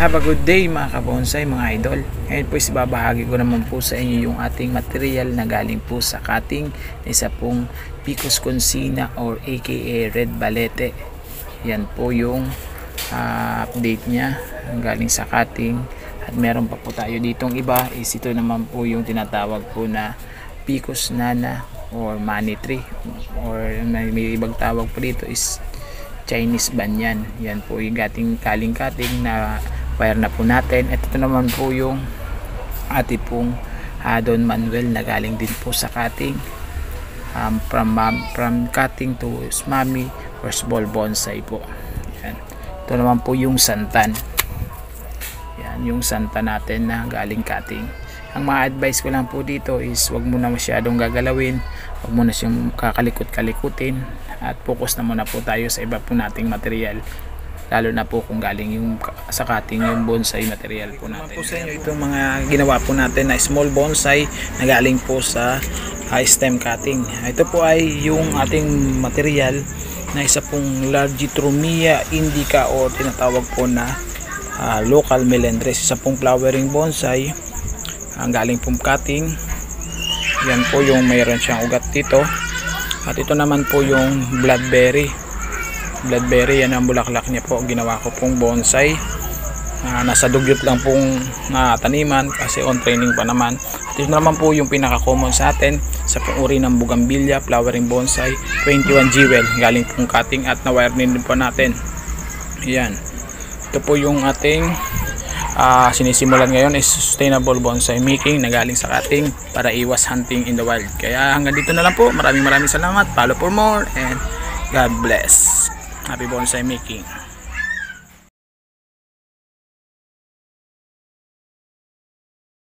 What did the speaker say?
Have a good day mga kabonsay, mga idol. Ngayon po ibabahagi ko naman po sa inyo yung ating material na galing po sa cutting na isa pong Picos Consina or aka Red Balete. Yan po yung update niya galing sa cutting. At meron pa po tayo ditong iba, is ito naman po yung tinatawag po na Picos Nana or Money Tree, or may ibang tawag po dito is Chinese banyan. Yan po yung galing cutting na wire na po natin. At ito naman po yung ating pong Don Manuel na galing din po sa cutting, from cutting to Smami or small bonsai po. Yan. Ito naman po yung santan. Yan yung santan natin na galing cutting. Ang mga advice ko lang po dito is wag muna masyadong gagalawin, wag muna siyang kakalikot-kalikutin, at focus na muna po tayo sa iba po nating material, lalo na po kung galing yung sa cutting yung bonsai material po natin. Po sa inyo itong mga ginawa po natin na small bonsai na galing po sa stem cutting. Ito po ay yung ating material na isa pong Largitromia indica o tinatawag po na local melendres, isa pong flowering bonsai ang galing pong cutting. Yan po yung mayroon siyang ugat dito. At ito naman po yung bloodberry. Yan ang bulaklak niya po. Ginawa ko pong bonsai. Nasa dugyot lang pong taniman kasi on training pa naman. At ito naman po yung pinaka common sa atin sa pong uri ng bougainvillea flowering bonsai 21 jewel galing pong cutting at na-wire din po natin. Yan. Ito po yung ating sinisimulan ngayon is sustainable bonsai making na galing sa cutting para iwas hunting in the wild. Kaya hanggang dito na lang po. Maraming salamat. Follow for more and God bless. Happy bonsai making.